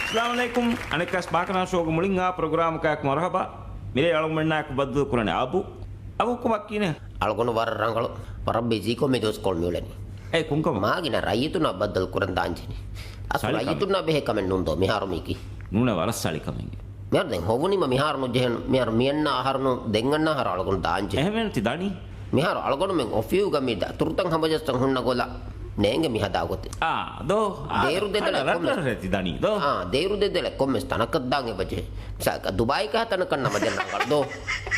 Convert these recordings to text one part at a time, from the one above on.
Assalamualaikum. Anekas Maakana show muling nga program kayak marhaba. Mire along menna aku baddu kurane abu. Abu ko makine. Algon war rangalo. Para busy ko medos call mulani. Kungka Maagina rayitu na baddal kuran danjini. Asu rayitu na behe kamen nundo miharu miki. Nuna waras sali kamenge. Mer den hovuni ma miharu no jehen mer mienna harno denganna har algon danje. Ehmen ti dani. Miharu algon men ofiu gamida turtang hambajastang hunna gola. Nenge mi hadagote. Do. Deru dedele komme ti dani do. Deru dedele komme stanakad dange baje. Saka Dubai ka tanakan nama den rangal do.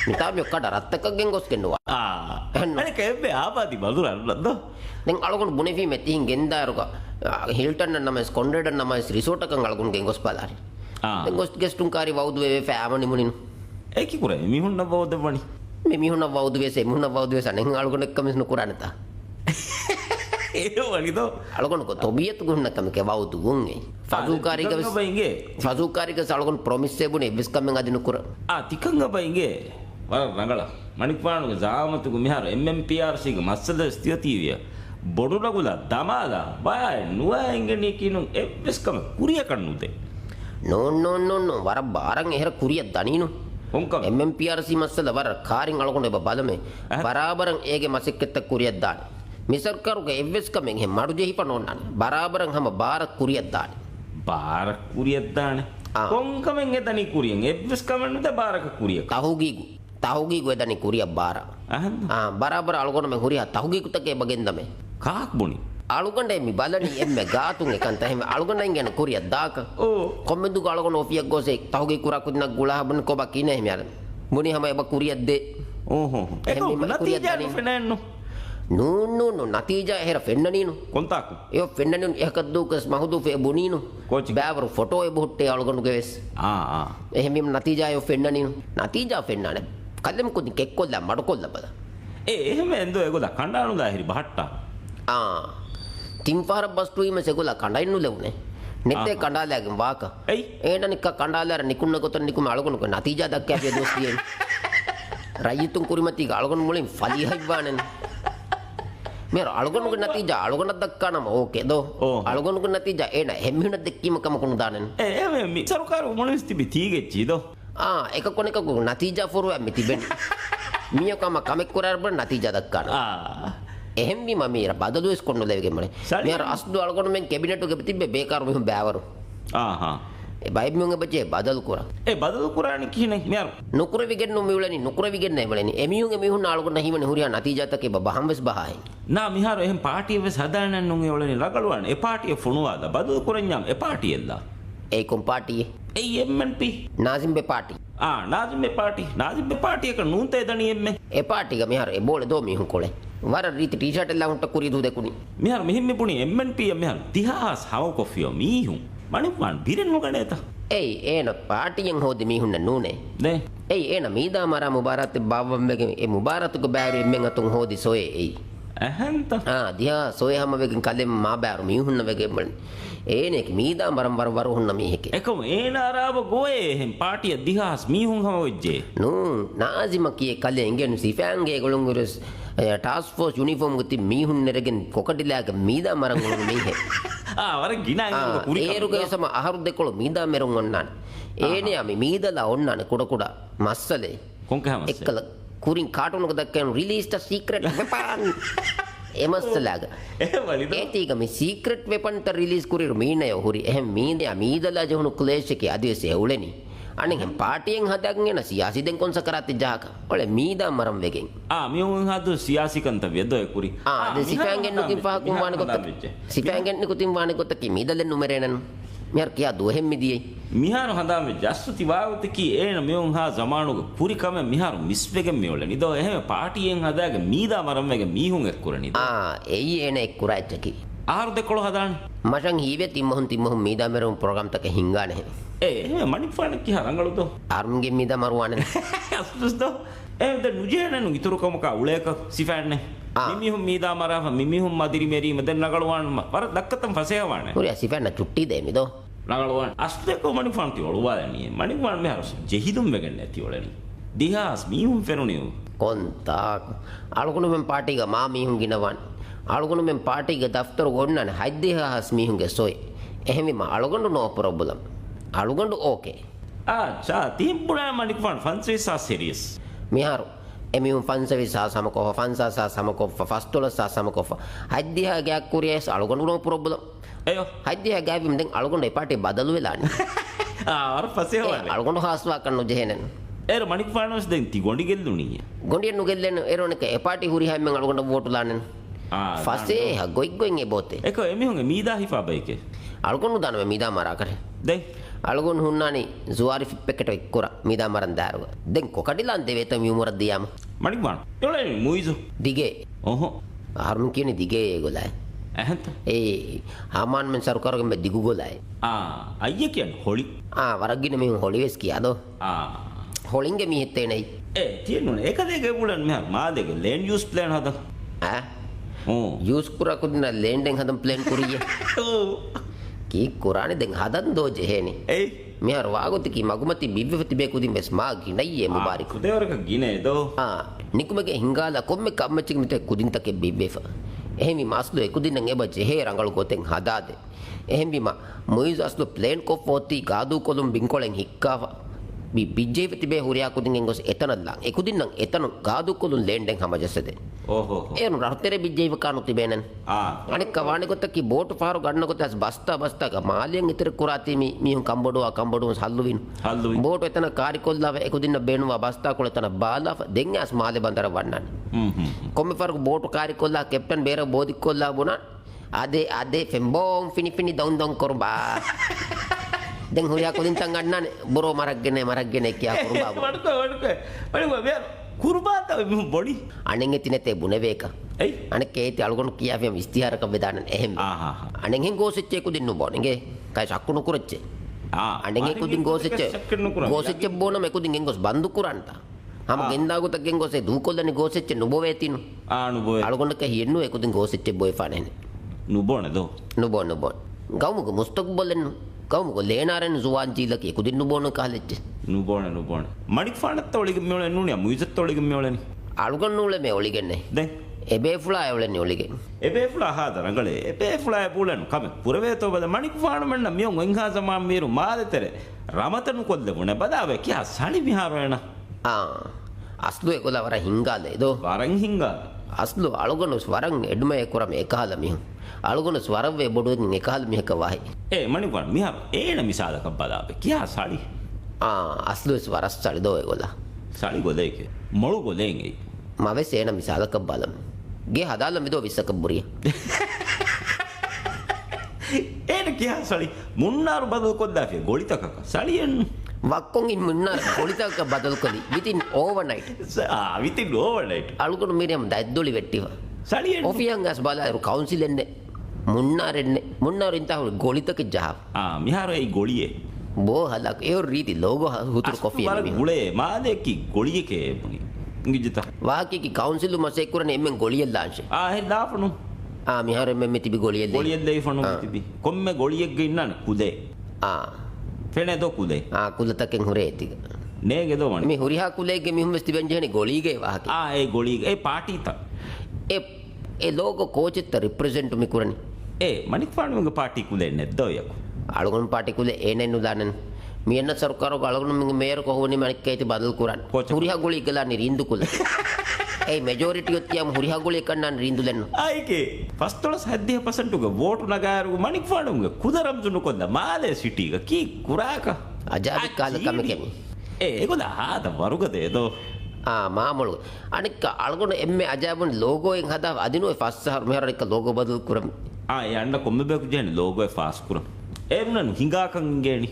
Mitabyo kada rattaka gengos kenwa. Ane kebbe aapati baduran do. Den algon bunefi metin gendaruga. Hilton nama Sconded nama resort kan algon gengos palari. Den ghost guestun kari waudu we family muninu. Eki kure mi hunna bawde bani. Mi hunna waudu we se hunna waudu we sanen algon ekkamis nukuranata. Walido algon ko tobiyat gunna kam ke waudu gunge fazukari ka algon promise bune bis kam ngadinu kur tikanga bainge war rangala manikpanu zaamatu gu mihar MMPRC gu masada stiyatiya bodu ragula damala bay nuwa ingeni kinu bis kam kuriya kannude no war barang ehra kuriya daninu onka MMPRC masada war karing algon be balame barabarang ege masiketta kuriya dan मिसरकार के average का मेंगे मारू जे ही पर known बराबर हम बार कुरियत दाने कौन का मेंगे तनी कुरियंगे एवरेज का मेंगे तो बार का कुरियत ताहुगी को तनी कुरिया बार बराबर आलगोन में कुरिया ताहुगी को तक बगेंदा में काक बुनी आलगोन डे मी बालनी एम में गातुंगे कंता है आलगोन इंगे न कुरिया दाक कमें दु आलगोन ओफिया को से ताहुगी कुरा कुछ न गुला बन को बाकी नहीं मेरे बुनी हमें बा कुरिया दे ओहो एको नतीजा फेननो No, natija hera fennaninu. Kontaku. Yo fennaninu ehkaddu kes mahudu fe buninu. Babaru photo e botte algonu geves. Ehmim natija yo fennaninu. Natija fennane. Kallem kudi kekkolla madukolla bada. Ehme endo egola kandanu da hiri bahatta. Timpara bastu ime segola kandainu lewne. Nette kandalagem waka. Ena nikka kandalara nikunna goton nikum algonu ko natija dakka fe dostiyen. Rayitun kurimati algonu mulin fali haywanen. मेरा अलगों को नतीजा अलगों न दक्का ना okay दो अलगों को नतीजा ए ना Hemy न दिक्की मकम को दानन मी सरकार मनुष्य भी ठीक है चीदो एक कोने को नतीजा फॉर मिति बेन मियो कम कम कुरार बर नतीजा दक्का ना एहम भी मम्मी रा बदलू इसको न लेके मरे मेरा असदु अलगों में कैबिनेट के बिति बेकार में बैवर बाइब में बच्चे बादल कुरा बादल कुरा ने की नहीं यार नुकुरे विकेट नो मिलनी नुकुरे विकेट नहीं मिलनी एमियो के मिहु नाल को नहीं मने हुरिया नतीजा तक के बहम बस बहा है ना मिहारो एम पार्टी वे साधारण नुंगे ओले लगलवान ए पार्टी फुनुवाद बादल कुरन्याम ए पार्टी एल्ला ए कोम पार्टी ए एमएनपी नाजिम बे पार्टी नाजिम बे पार्टी का नूंते दनी एम ए पार्टी का मिहार ए बोले दो मिहु कोले वार रीति टी शर्ट ला हुंट कुरी दु देखुनी मिहार मिहिम पुनी एमएनपी मिहार तिहास हाव कॉफियो मिहु मणिपान बिरेन मुगणेता एन पार्टियं होदि मिहुन नूने ने एन मीदा मारा मुबारत बावम में ए मुबारत को बैर में तुम होदि सोए अहंत दिया सोए हम वेगन कलेम मा बैर मिहुन वेगे बन एन एक मीदा मरम वर हुन मी हेके एको एन अराब गोए हम पार्टी दिहास मिहुन हम वजे नो नाजिम की कले इंगेन सिफांगे गोलंगुरस टास्क फोर्स यूनिफॉर्म गुति मिहुन नेरगन कोकडिलाग मीदा मरम गोल मी हे වර ගිනා ඒරුගේ සම අහරු දෙකොළ මීදා මෙරුන් ඔන්නන ඒනේ යමි මීදලා ඔන්නන කුඩ කුඩා මස්සලේ කොංකහම එක්කල කුරින් කාටුනක දක්කන රිලීස් ද සීක්‍රට් වෙපන් එමස්සලාග ඒතික මේ සීක්‍රට් වෙපන් ත රිලීස් කුරිරු මීනය හුරි එහෙම මීදයා මීදලා ජහුණු ක්ලේශකේ අදියසේ උලෙනි අනේ හැම පාටියෙන් හදගෙන එන සියාසි දෙන් කොන්ස කරත් ජහක ඔල මීදා මරම් වෙගෙන් මියුන් හදු සියාසි කන්ත වෙදෝ කුරි ද සිපෑන්ගෙන් නුකින් පහකුම් වාන කොත්ත සිපෑන්ගෙන් නුකුතින් වාන කොත්ත කි මීදලෙන් නුමරේනන් මිහර කියා දුහෙම් මිදියේ මිහාරු හදාමෙ ජස්සුති වාවත කි ඒන මියුන් හා ජමානුග කුරි කම මිහාරු මිස්වෙගෙන් මියොල නිදෝ එහෙම පාටියෙන් හදාගේ මීදා මරම් වෙගෙන් මීහුන් එක් කුරනි එයි එන එක් කුරාච්චකි ආරු දෙකොළ හදාන මචං හීවේ තිම්මහුන් මීදා මෙරුම් ප්‍රෝග්‍රෑම් තක හින්ගා නැහැ මණිපාන කි හරංගලුදෝ අරුන්ගේ මීදා මරුවානේ අස්තුස්දෝ ද නුජේනනු ඉතුරුකමක උලේක සිෆෑන්නේ මිමිහුම් මීදා මරාව මිමිහුම් මදිරි මෙරීම දැන් නගලුවාන්ම වර දක්කතම් ෆසේවානේ උරිය සිෆෑන්න චුට්ටි දෙමිදෝ නගලුවාන් අස්තේකෝ මණිපාන ති ඔළුවාදනියේ මණිපාන මෙහරස ජෙහිදුම් වෙගන්නේ නැති ඔලනි දිහාස් මිහුම් ෆෙරුනියු කොන්තා අලුකුණු මෙන් පාටිග මා මිහුම් ගිනවන් අලුකුණු මෙන් පාටිග දෆ්තර ගොන්නන හයිද්දිහාස් මිහුම්ගේ සොයි එහෙමි මා අලුකුණු නෝ ප්‍රොබ්ලම් අලුගොඬු ඕකේ ආ තිම්පුරා මණික්වාන් ෆන්සවිසා සිරියස් මිහාරු එමියුම් ෆන්සවිසා සමකොෆ ෆන්සසා සමකොෆ ෆස්ටොලසා සමකොෆ හද්දියා ගයක් කුරියස් අලුගොඬු නෝ ප්‍රොබ්ලම් අයෝ හද්දියා ගෑවිම් දැන් අලුගොඬු එපාටේ බදලු වෙලානේ අර පස්සේ හොයන්නේ අලුගොඬු හාස්වා කන්නු ජෙහෙනන් ඒර මණික්වාන්ස් දැන් ති ගොඩි ගෙල්ලුණිය ගොඩිය නුගෙල්ලෙන් එරොනක එපාටි හුරි හැම්මෙන් අලුගොඬු වෝටුලානෙන් ෆස්සේ ගොයිගොයින් ඒ බෝතේ එක එමිහුන්ගේ මීදා හිෆා බයිකේ අලුගොඬු දානම මීදා මරා කරේ දැන් අලුගොන් හුන්නානි ජුවාරි ෆිප්පෙකට එක්කොර මීදා මරන් දාරුව දැන් කොකඩිලන් දෙවේත මියුමර දියාම මණික්වාන් එවලේ මුයිසු දිගේ ඔහො ආරුන් කියන්නේ දිගේ ඒගොල්ලයි ඇහන්ත ඒ හාමාන් මෙන් සරුකාරගෙන් බෙ දිගු ගොලයි අයිය කියන්නේ හොලි වරගින මිහුන් හොලි වෙස් කියාදෝ හොලින්ගේ මිහෙත්තේ නෙයි තියෙනුනේ එක දෙක බුලන් මෙහා මා දෙක ලේන් යූස් ප්ලෑන් හද යූස් කුරා කුදින ලේන්ඩෙන් හදම් ප්ලෑන් කුරිය කී කුරානේ දැන් හදන් දෝ ජෙහෙනි මිහාර වාගොති කී මගුමති බිව්වෙති බේ කුදින් බස් මා ගිනයියේ මුබාරික් දෙවරක ගිනේ දෝ නිකුමගේ හිංගාලා කොම්මෙ කම්මච්චික මිත කුදින් තකේ බිව්වෙෆ එහෙමි මාස්ලෝ එකුදින් එබ ජෙහෙ රංගල ගොතෙන් හදාදේ එහෙම බිම මොයිස් අස්ලෝ ප්ලේන් කොෆෝති ගාදු කොලුම් බින්කොලෙන් හික්කාවා බිජ්ජේ තිබේ හුරියා කුදින් එංගොස් එතනල්ලා එකුදින් නම් එතන ගාදු කොලුන් ලේන්ඩෙන් හමජසදේ ඕහෝ ඒ රහතරේ බිජ්ජේ වකානු තිබේනන් අනික කවාණි කොත්ත කි බෝට් පාරු ගන්න කොට ඇස් බස්තා මාලියෙන් ඉතර කුරාති මිහුන් කම්බඩුව සල්ලුවින් බෝට් එතන කාරිකොල්ලාව එකුදින්න බේනුවා බස්තා කොල එතන බාලාව දෙන් ඇස් මාලේ බන්දර වන්නන් කොම්මෙ ෆර්ග බෝට් කාරිකොල්ලා කැප්ටන් බේර බෝදිකොල්ලා බුණා අදේ ෆෙම්බෝම් ෆිනිෆිනි දොන් කරබා දැන් හොයා කොලින් තන් ගන්නනේ බොරෝ මරක්ගෙන කියා කුරුබා වඩක කුරුබාත බොඩි අනෙන් එතිනතේ බුනවේක එයි අනෙක් ඒති අලුගොන් කියාවියම් ඉස්තිහාරක වෙදානන් එහෙම අනෙන් හෙන් ගෝසෙච්චේ කුදින්නු බොනිගේ කයි සක්කුණු කුරච්චේ අනෙන් කුදින් ගෝසෙච්චේ බොන මේ කුදින් ගෙන්ගොස් බන්දු කුරන්ට හම ගෙන්දාගුත ගෙන්ගොසේ දූකොල්ලනි ගෝසෙච්චේ නුබොවේතිනු නුබොවේ අලුගොන් ක හියන්නු ඒ කුදින් ගෝසෙච්චේ බොයිෆානෙන් නුබොන දෝ නුබොන ගවමුක මුස්තක් බොලෙන්නු කවමුක ලේනාරෙන් සුවාන් ජීලක කුදින් නුබොන කාලෙච්ච නුබොන මණික් ෆානත් ඔලිගෙ මෙවලෙන් නුනිය මුයිසත් ඔලිගෙ මෙවලෙන් අලුගොන් නුලේ මේ ඔලිගෙන්නේ දැන් එබේ ෆුලා එවලෙන්නේ ඔලිගෙන් එබේ ෆුලා හාද රංගලේ එබේ ෆුලා පුලන් කම පුරවේතෝ බද මණික් ෆාන මෙන්න මියොන් වෙන්හා සමාම් මීරු මාදතර රමතනු කොල්ද වුණ බදාවේ කියා සනි විහාර වෙන අස්ලු එකොලා වර හිංගාලේ දෝ වරන් හිංගාල අස්ලු අලුගොනුස් වරන් එඩුමේ කරම එකහල මිහු අලුගොනුස් වරවේ බොඩුවෙන් එකහල මිහක වහයි මණික් ෆාන මිහාර ඒන මිසාලක බදාවේ කියා සනි අස්ලුස් වරස් සලි දෝ එකොලා සලි ගොලේක මොළු ගොලෙන්ගේ මවෙ සේන මිසාලක බලම් ගේ හදාල මිදෝ විස්සක බුරිය ඒන කියා සලි මුන්නාරු බදල් කොද්දාෆිය ගොලිතකක සලියෙන් වක්කොන් ඉන් මුන්නාරු ගොලිතක බදල් කොලි විතින් ඕවර්නයිට් විතින් ඕවර්නයිට් අලුගොනු මිරියම් දැද්දොලි වෙට්ටිවා සලියෙන් ඔෆියන් ගස් බලාරු කවුන්සිල් එන්නේ මුන්නාරු ඉන්තාහු ගොලිතක ජහව මිහාර ඒ ගොලියේ බෝ හලක් ඒ රීති ලෝගෝ හුතුරු කොෆිය නේ ගුලේ මාදෙක්කි ගොලියකේ ගිජිත වාකිකි කවුන්සිලු මසෙකුරන එම්මෙන් ගොලියෙල් ලාංශ හේ දාපනු මිහාර එම්මෙ තිබි ගොලියෙල් දෙයි ෆනු තිබි කොම්මෙ ගොලියෙක් ඉන්නන කුදේ ෆෙනේ දෝ කුදේ කුලතකෙන් හොරේ තික නේගේ දෝ මනි මේ හොරිහා කුලේගේ මිහුම් ස්තිබෙන් ජෙහනේ ගොලිගේ වාහකි ඒ ගොලිගේ ඒ පාටි ත ඒ ලෝගෝ කෝචෙත් රිප්‍රෙසෙන්ට් මි කුරනි මනික් ෆානුගේ පාටි කුලේ නෙද්දෝ යකෝ අලුගොන් පාටි කුලේ ඒනෙන්නු දානන් මියන්න සර්කාරෝ අලුගොන් මේර කොහොනි මනික්කයිති බදල් කුරන් හොරිහා ගොලි ගලානි රින්දු කුල ඒ මෙජොරිටි යොත්තියම් හොරිහා ගොලි කන්නන් රින්දු ලෙන්න ආයිකේ ෆස්ටොලස් 70% ගේ වෝට් නගාරු මනික් ෆානුගේ කුදරම් ජුනු කොන්ද මාලේ සිටිග කී කුරාක අජාබි කාලකම කෙමි ඒගොල්ල ආද වරුගදේ දෝ මාමුළු අනික අලුගොන් එම්මේ අජාබුන් ලෝගෝයෙන් හදා අදිනෝ ෆස්සහර මෙහර එක ලෝගෝ බදල් කුරම් යන්න කොම්බ බෙකු ජෙන ලෝගෝ ෆාස් කුරම් ඒමුණු හිඟාකන් ගේනි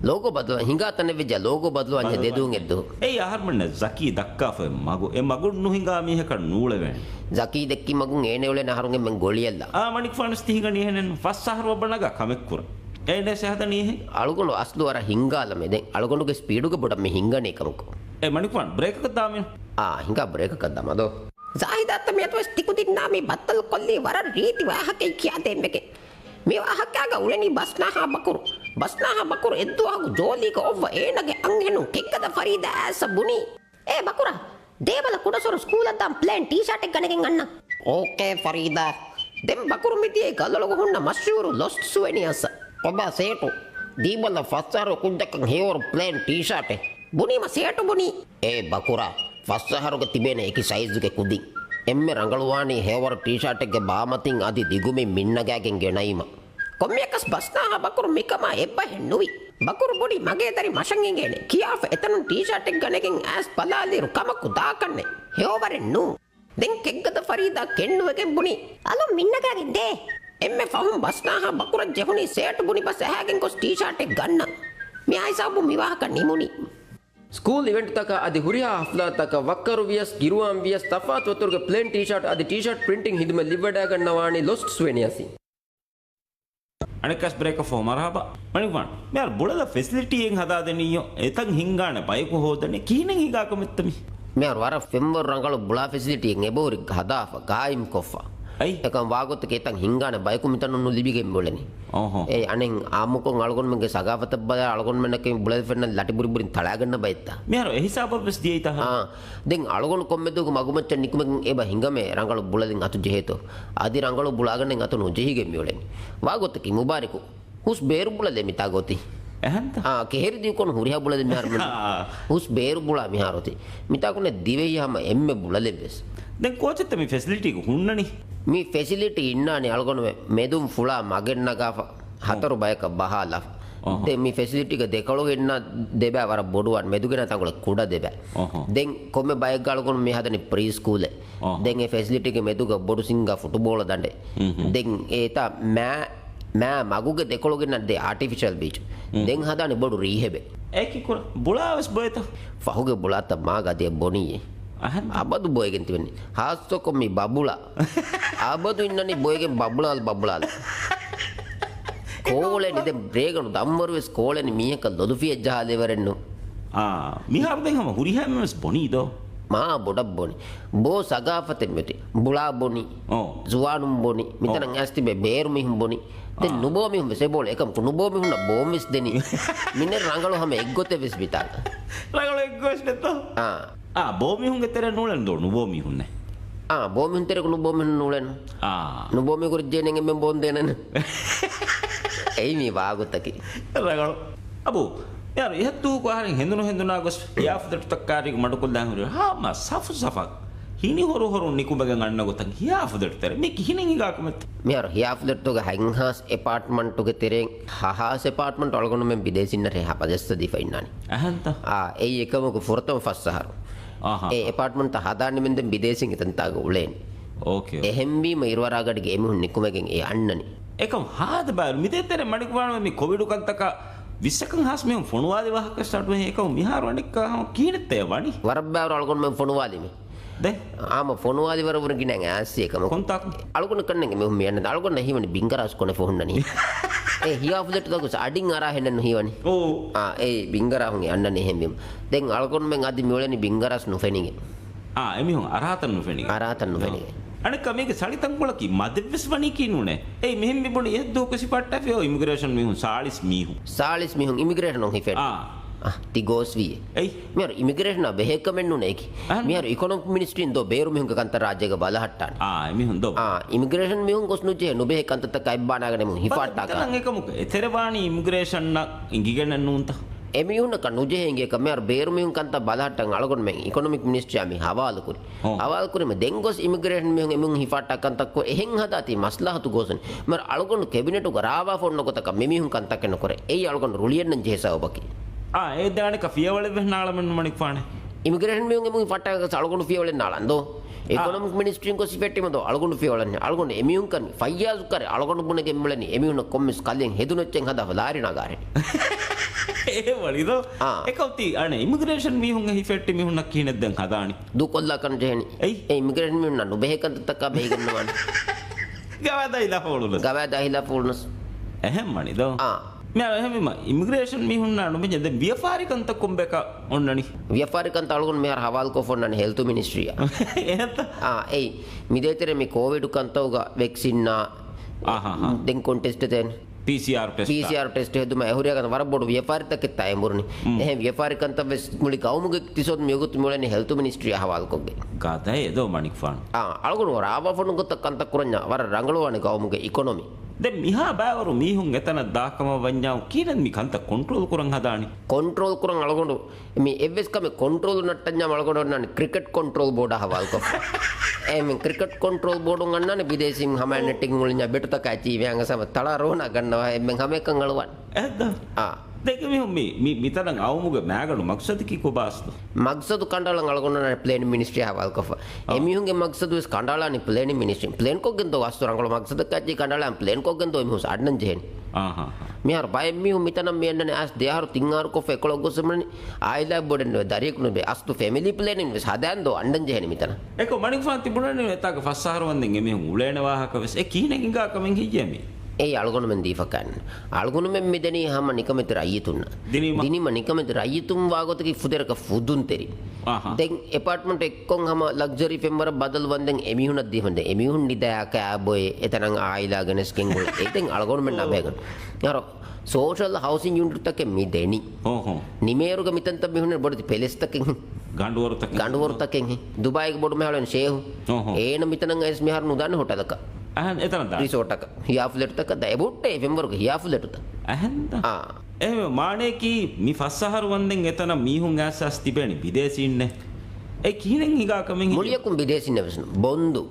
ලෝගෝ බදල හිඟා තන වෙජ ලෝගෝ බදල අඤ්ඤ දෙදුන් එද්දු ඒ ආහර්මන්න zaki දක්කා ෆෙ මගු ඒ මගු නුහිඟා මිහක නූල වෙන zaki දෙක්කි මගුන් ඒනෙවල නහරුන්ගෙන් මං ගොලියල්ලා මණික් ෆානස් තිහිගනි එහෙනෙන් ෆස්සහර වබනග කමෙක් කුර ඒනේ සහදනී එහෙ අලුගොන අස්ලු අර හිඟාල මේ දැන් අලුගොනගේ ස්පීඩුක බොඩ මේ හිඟනේ කමකෝ මණික් ෆාන බ්‍රේක් එක දාමින් හිඟා බ්‍රේක් එක දාමදෝ zahidat me atwas tikutin nami battal kolli warar riti wahake kiyate meke me wahakaga uleni basnaha bakuru edduagu jolika ovva enage anghenu kekkada farida asa buni bakura devala kudasoro school adam plan t-shirt ek ganegen anna okay farida dem bakuru mitiye gallalogo hunna mashuru lost sueni asa oba setu දීබල ෆස්සහරු කුද්දකන් හේවර plain T-shirt බුනීම සේට බුනි ඒ බකුරා ෆස්සහරුගේ තිබෙන ඒකි සයිසුගේ කුදින් එම්මෙ රංගලුවානි හේවර ටී-ෂර්ට් එකගේ බාමතින් අදි දිගුමි මින්නගෑගෙන් ගෙනයිම කොම්මියකස් බස්නාහ බකුරු මිකම එබ්බහෙන් නුවි බකුරු බොඩි මගේ දරි මශංගෙන් කියාෆ එතන ටී-ෂර්ට් එක ගණගෙන් ඇස් පලාලිරු කමක්කු දාකන්නේ හේවරෙන් නු දැන් කෙග්ගද ෆරීදා කෙන්නුවගෙන් බුනි අලු මින්නගෑගෙන් දේ එම්මෙ ෆහම් බස්නාහ බකුර ජෙහුනි සේට බුනි බස් ඇහැගෙන් කොස් ටී-ෂර්ට් එක ගන්න මේ අයිසාබු මිවාහක නිමුනි ಸ್ಕೂಲ್ ಇವೆಂಟ್ ತಕ ಅದಿ ಹುರಿಯಾ ಹಫ್ಲಾ ತಕ ವಕ್ಕರು ವಿಯಸ್ ಗಿರುವಾಂ ವಿಯಸ್ ತಫಾತ್ ವತ್ತುರ್ಗೆ ಪ್ಲೇನ್ ಟಿ ಶರ್ಟ್ ಅದಿ ಟಿ ಶರ್ಟ್ ಪ್ರಿಂಟಿಂಗ್ ಹಿದ್ಮ ಲಿವ್ವಡಾಗಣ್ಣವಾಣಿ ಲೊಸ್ಟ್ ಸ್ವೇನಿಯಸಿ අනිකස් බ්‍රේක ෆෝ මරහබා මණිකන් මෙයාර බුලල ෆැසිලිටියෙන් හදාදෙනියෝ එතන් හිංගාන බයිකු හොදනේ කීනෙන් හිගාකමෙත්තමි මෙයාර වර ෆෙම්බර් රංගල බුලා ෆැසිලිටියෙන් එබෝරි හදාෆ ගායිම් කොෆා අයි එකම් වාගොත් කෙතන් හිංගාන බයිකු මිතනුන්නු ලිබිගෙන් බොලනේ ඕහෝ ඒ අනෙන් ආමුකොන් අලගොන් මගේ සගාවත බය අලගොන් මෙන්නකේ බුලල් ෆෙන්න ලටි බුරි බුරින් තලාගන්න බයිත්තා මෙයාර එහිසාබ බස් දියයි තහ දැන් අලගොන් කොම්මෙදුක මගුමච්ච නිකුමෙන් එබ හිංගමේ රංගල බුලලින් අතු ජෙහෙතෝ ආදි රංගල බුලාගන්නෙන් අතු නොජෙහිගෙන් මියොලෙන් වාගොත් කි මුබාරිකු හුස් බේරු බුලලෙ මිතා ගොති එහෙන්ත කෙහෙරි දී කොන හුරියා බුලලෙ මිහාර මෙන්න හුස් බේරු බුලා මිහාරොති මිතා කොනේ දිවෙයම එම්මෙ බුලලෙ බෙස් දැන් කොච්චර මේ ෆැසිලිටි එක හුන්නනි මේ ෆැසිලිටි ඉන්නානේ අලගොන මෙදුම් ෆුලා මගෙන් නගාෆ හතර බයක බහලා දැන් මේ ෆැසිලිටි එක දෙකලෝ එන්න දෙබෑ වර බොඩුවන් මෙදුගෙන තංගල කුඩ දෙබෑ දැන් කොම්මේ බයක ගලගොන මේ හදනේ ප්‍රී ස්කූලේ දැන් මේ ෆැසිලිටි එක මෙදුග බොඩු සිංගා ෆුට්බෝල දණ්ඩේ දැන් ඒතා මෑ මගුගේ දෙකලෝ ගෙන්න දෙ ආටිෆිෂල් බීච් දැන් හදානේ බොඩු රීහෙබේ ඒකි කොර බුලාවස් බයත ෆහුගේ බුලාත මාගදී බොනියේ අබදු බොයගෙන් තිබෙන්නේ හාස්තොකො මේ බබුලා අබදු ඉන්නනේ බොයගෙන් බබුලාල් කෝලේ නිද බ්‍රේගනු දම්වරුස් කෝලේ මීයක ලොදුෆිය ජහලෙවරෙන්නු මිහාර දෙහම හුරිහැමස් බොනීදෝ මා බොඩක් බොනි බෝ සගාෆතෙන් මෙති බුලා බොනි සුවානුම් බොනි මිතන ඇස්ති බේරු මිහුම් බොනි දැන් නුබෝ මිහුම් වෙසේ බෝල එකම් නුබෝ මිහුම් බෝමිස් දෙනි මින්නේ රංගලෝ හැම එක්ගොතේ වෙස් විතර රංගලෝ එක්ගොස් නැතෝ බෝමිහුන්ගේ තෙර නූලෙන් දෝ නුබෝමිහුන් නේ බෝමිහුන් තෙර නුබෝමිහුන් නූලෙන් නුබෝමි කුර්ජේනෙන් එම්බෙන් බොන් දෙනන එයි මේ වාගොතකි රංගලෝ අබෝ यार यह तू को हरिन हेंदुना गोस याफदट तक्कारी मडकुल दांगुर हा मा सफु सफक हिनी होरो निकुबगे गन्न गोतन याफदट तेरे मे किहिने हिगा कमत मे यार याफदट तो हैंगहास अपार्टमेंट तो के तेरे हाहास अपार्टमेंट अलगोन में विदेशी न रे हा पजस्त दिफैनानी अहंत ए एकम को फुरतम फස්සහරු ए अपार्टमेंट हदानि मेंदे विदेशी तंताग उलेन ओके එහෙම්බි මයිරවරාගඩ ගේමු නිකුමගෙන් ඒ අන්නනි එකම හාද බාර මිදේ තෙර මඩිකවාන මේ කොවිඩ් කන්තක විස්සකන් හාස් මෙම් ෆොනුවාදි වහක ස්ටාර්ට් වෙ එකම මිහාර වණික කීනෙත් ඒ වණි වරබ්බාවර අලගොන් මෙම් ෆොනුවාදි මේ දැන් ආම ෆොනුවාදි වරවර ගිනන් ආසි එකම කොන්තක් අලගොන් කන්නේ මෙම් මියන්න අලගොන් හිවනි බින්ගරස් කොනේ ෆොන්නනි ඒ හියාෆුදට දකුස අඩින් අරා හෙන්නන හිවනි ඕ ඒ බින්ගරා හුන් යන්නනේ හැම්බෙම් දැන් අලගොන් මෙන් අදි මියොලනි බින්ගරස් නුෆෙනිගේ එමිහුන් අරහතන් නුෆෙනිගේ අනික මේක සලිතන් කොලකි මදෙවස් වණි කිනුනේ ඒ මෙහෙම බොඩි එද්දෝ කසිපට්ට ෆියෝ ඉමිග්‍රේෂන් මිහුන් 40 මිහුන් ඉමිග්‍රේෂන් නොහි ෆෙඩ් තිගෝස් වී ඒ මෙර ඉමිග්‍රේෂන් බෙහෙකමෙන්නුනේ කි මෙර ඉකොනොමික් මිනිස්ට්‍රීන් දෝ බේරු මිහුන් කන්ත රාජ්‍යක බලහට්ටාන එමිහුන් දෝ ඉමිග්‍රේෂන් මිහුන් කොස්නුජේ නොබෙහෙ කන්ත තකයි බානාගෙන මුන් හිපාට්ටා කන් එකමුක එතරවාණි ඉමිග්‍රේෂන් න ඉංගිගෙන නුන්ත එමිහුන කනුජෙහෙන්ගේ කමර බේරු මිහුන් කන්ත බලහට්ටන් අලගොන් මෙන් ඉකොනොමික් මිනිස්ට්‍රිය මි හවාල කුරි මෙ දෙන්ගොස් ඉමිග්‍රේෂන් මිහුන් එමුන් හිපාට්ටා කන්ත කො එහෙන් හදාති මස්ලහතු ගෝසන් මර අලගොන් කැබිනට් උග රාවා ෆොන්න කොතක මෙමිහුන් කන්ත කෙන කර එයි අලගොන් රුලියෙන් ජෙසව බකි ඒ දානික ෆියවල වෙනාලමන් මණික් පානේ ඉමිග්‍රේෂන් මිහුන් එමුන් හිපාට්ටා අලගොන් ෆියවල නාලන්දෝ ඉකොනොමික් මිනිස්ට්‍රීන් කො සිපෙට්ටිමදෝ අලගොන් ෆියවලන්නේ අලගොන් එමිහුන් කන් ෆයියාසු කර අලගොන් බුනේ මෙලනි එමිහුන් කොම්මිස් කල්යෙන් හෙදුනොච්චෙන් හදාව ලාරි නගාරේ ඒ වලිදෝ එකවති අනේ ඉමිග්‍රේෂන් මිහුන් හිෆෙට්ටි මිහුන් කිනෙත් දැන් හදානි දුකොල්ලා කන් ජෙහෙනි ඒ ඉමිග්‍රේෂන් මිහුන් නු බෙහෙකන්ත තක බෙහෙගන්නවන ගවදායිලා ෆෝල්නස් එහෙම මනිදෝ මම එහෙම ඉමිග්‍රේෂන් මිහුන් නු මෙද ව්‍යාපාරිකන්ත කොම්බක ඔන්නනි ව්‍යාපාරිකන්ත අලගොන් මෙහර හවාල් කො ෆොන්නන හෙල්තු මිනිස්ට්‍රිය එහෙත් ඒ මිදේතර මේ කොවිඩ් කන්තවග වෙක්සින්නා දැන් කොන්ටෙස්ට් දෙන් PCR test heduma ehuriya kan warbodu vyaparita ketta emurni ehe vyaparikanta ves muli gaumuge tisot megut mulani health ministry ahwal kogge gada edo manik fan algonu raba fonu gotta kanta kuranya war rangaluwani gaumuge economy දැන් මිහා බෑවරු මීහුන් එතන දාකම වඤ්ඤාව කීනන් මි කන්ත control කරන් හදානි control කරන් අලගොඩ මේ එවස් කම control නට්ටඤ්ඤා Alagoda නන්නේ cricket control බෝඩ හවල් කො එමෙ cricket control බෝඩ ගන්නනේ විදේශින් හැම නෙටින් මුලින් බෙට තක ඇචි වෑංග සම තලා රෝණ ගන්නවා එමෙ හැම එකන් අලවන් ඇද්ද දෙක මි මිතරන් අවමුග මෑගඩු මක්සදකි කොබාස්තු මක්සදු කණ්ඩාලම් අලගොන්න ප්ලේන් මිනිස්ට්‍රි හවල් කො එමිහුන්ගේ මක්සදු වෙස් කණ්ඩාලානි ප්ලේන් මිනිස්ට්‍රි ප්ලේන් කොගෙන් දෝ වස්තු රංගල මක්සද කච්චි කණ්ඩාලම් ප්ලේන් කොගෙන් දෝ එමිහුස් අඩනන් ජෙහෙන් මිහාර බය මිහු මිතනම් මෙන්නනේ ඇස් දෙහාරු තින්ආරු කො ෆෙකොල ගොසමනි ආයිලා බොඩන් දරියකුන බේ අස්තු ෆැමිලි ප්ලේන් ඉන් වෙස් හදන් දෝ අණ්ඩන් ජෙහෙන් මිතන ඒක මණික් ෆාන් තිබුණනේ එතක ෆස්සාර වන්දෙන් එමිහුන් උලේන වාහක වෙස් ඒ කීනෙන් ඉංගා කමෙන් හිජෙමි ඒ අලගොන මෙන් දීෆකන් අලගොන මෙන් මෙදෙනී හැම නිකමෙත රයිතුන්න දිනිම නිකමෙත රයිතුම් වාගොතකි ෆුදරක ෆුදුන් තෙරි දැන් එපාර්ට්මන්ට් එක්කොන් හැම ලක්සරි ෆෙම්බර බදල් වන්දෙන් එමිහුනක් දීහොන්ද එමිහුන් නිදා කෑබොය එතනන් ආයිලා ගනස් කෙන්ගොල් ඒතෙන් අලගොන මෙන් නබේගන් යාර සෝෂල් හවුසින් යුනිට් එකේ මිදෙනි නිමේරුග මිතන්ත මිහුන බොඩි පෙලස්තකින් ගඬුවරතකින් දුබායික බොඩු මෙහලෙන් ෂේහු ඒන මිතනන් එස් මිහර නුදන්න හොටලක අහන් එතන දා රිසෝට් එක හියාෆුලෙට් එක දයබුට්ටේ ෆෙම්බරුක හියාෆුලෙට් එක අහන්ද එහෙම මානේකි මි ෆස්සහර වන්දෙන් එතන මීහුන් ඇස්සස් තිබෙනි විදේශින්නේ ඒ කීනෙන් හිගා කමෙන් මුලියකුම් විදේශින්නේ වෙස්න බොන්දු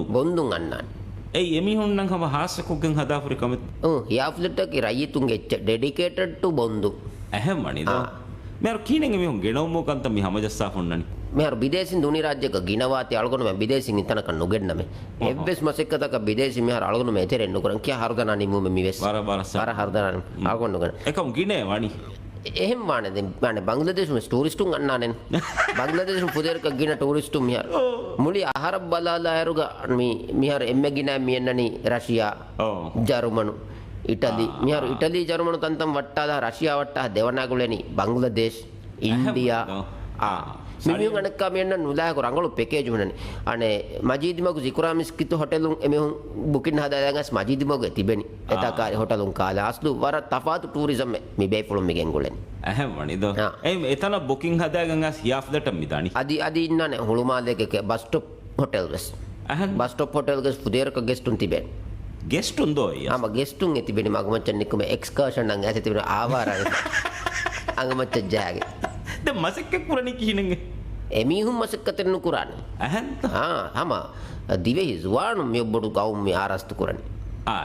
බොන්දුන් අන්නාන් ඒ එමිහුන් නම් හැම හාස්සකුගෙන් හදාපුරි කමෙත් හියාෆුලෙට් එක රයිතුන් එච්ච ඩෙඩිකේටඩ් ටු බොන්දු එහෙම මනිද මෙර කීනෙන් එමිහුන් ගෙනවමු කන්ත මි හැමජස්සා ෆොන්නනි මෙහර විදේශින් දුනි රාජ්‍යක ගිනවාති අලගොන මෙ විදේශින් ඉතනක නොගෙන්නමෙ එබ්බස් මසෙක්කතක විදේශි මෙහර අලගොන මෙ එතෙරෙන් නොකරන් කියා හර්දනා නිමු මෙ මිවෙස් බර හර්දනා අලගොන නොකරන එකම් ගිනේ වණි එහෙම වානේ දැන් මානේ බංග්ලාදේශෙ ටූරිස්ටුන් අන්නානෙන් බංග්ලාදේශෙ පුදේරක ගින ටූරිස්ටුන් මෙහර මුලි ආහාර බලාලා අයරුග මිහර එම්මෙ ගිනා මියන්නනි රෂියා ජර්මනු ඉටලි මිහර ඉටලි ජර්මනු තන්තම් වට්ටාලා රෂියා වට්ටා දෙවනාගුලෙනි බංග්ලාදේශ ඉන්දියා මිමියුන් අනක්කා මෙන්න නුදායක රංගලු පැකේජ් මෙන්නනි අනේ මජීදිමගු සිකුරාමිස් කිතු හොටෙලුන් එමෙහුන් බුකින් හදාදාගස් මජීදිමගු තිබෙනි එතකාරි හොටලුන් කාලා අස්ලු වර තෆාතු ටූරිසම් මි බේපුලුම් මිගෙන් ගොලෙනි එහෙම වනිද එතන බුකින් හදාගන් අස් හියාෆ්ලට මිදානි අදි ඉන්නනේ හුළුමාලේක බස් ස්ටොප් හොටෙල් වෙස් බස් ස්ටොප් හොටෙල් ගස් පුදේරක ගෙස්ටුන් තිබෙන ගෙස්ටුන් දෝ ආම ගෙස්ටුන් තිබෙනි මගමච්චන් නිකම එක්ස්කර්ෂන් නම් ඇති තිබෙන ආවාරය අංගමච්ච ජාගේ ද මසෙක්ක කුරණි කිහිනෙන් එමිහුම් මසෙක්කතෙන් නුකුරාන අහන්ත හම දිවෙහි zuwaanu මෙබ්බඩු ගවුම් මේ ආරස්තු කරන්නේ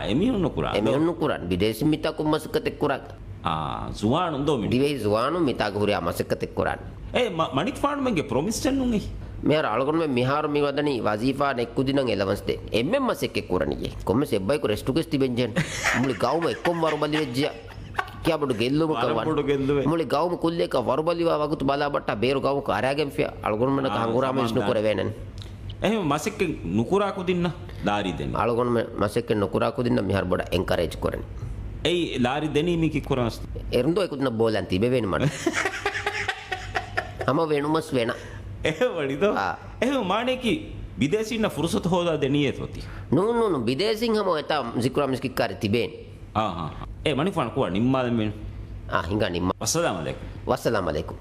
එමිහුන් නුකුරා එමිහුන් නුකුරාන විදේශි මිතකුම් මසෙක්කතෙක් කුරාක zuwaanu දෝ මිනි දිවෙහි zuwaanu මිතක හුරියා මසෙක්කතෙක් කුරාන මණික් ෆාන්මන්ගේ ප්‍රොමිස්ටන් නුන්ගේ මෙහර අලගොන මෙ මිහාර මිවදනි වසීෆා නෙක්කුදිනන් එලවස්තේ එම්මෙම් මසෙක්කෙක් කුරණියේ කොම්ම සෙබ්බයිකු රෙස්ටුකස් තිබෙන්ජන් මුලි ගවුම එක්කොම් වරුබලි වෙජ්ජා ಕ್ಯಾಬಡು ಗೆಲ್ಲುಮ ಕವನ್ ಮುಳಿ ಗಾವು ಕುಲ್ಲೇಕ ವರಬಲಿವಾ ವಗುತು ಬಲ ಬಟ್ಟ ಬೇರು ಗಾವು ಕಾರ್ಯಾಗೆಂ ಫಿಯ ಅಳಗೊಂಡ ಹಂಗುರಾಮ ವಿಷ್ಣು ಕೊರವೇನನ್ එහෙම මසෙක්කෙන් නුකුරාකු දින්න ලාරි දෙන්න අලගොන මසෙක්කෙන් නුකුරාකු දින්න මිහර බොඩ එන්කරේජ් කරන්නේ එයි ලාරි දෙනීමි කි කරනස් එරුන්දෝ එකුදින බෝලන් තිබෙවෙන මඩ හැම වෙනුමස් වෙන එහෙමනිද එහෙම මානේකි විදේශින්න ෆුර්සත හොදා දෙනියේ තොති නූ විදේශින් හැම එත සිකුරාමිස් කික්කාරි තිබෙන මණික් ෆාන් කුවා නිම්මාදෙන් මෙන්න ಹಿಂಗ ನಿಮ್ಮ ಅಸ್ಸಲಾಮು ಅಲೈಕುಂ ವಸ್ಸಲಾಮ್ ಅಲೈಕುಂ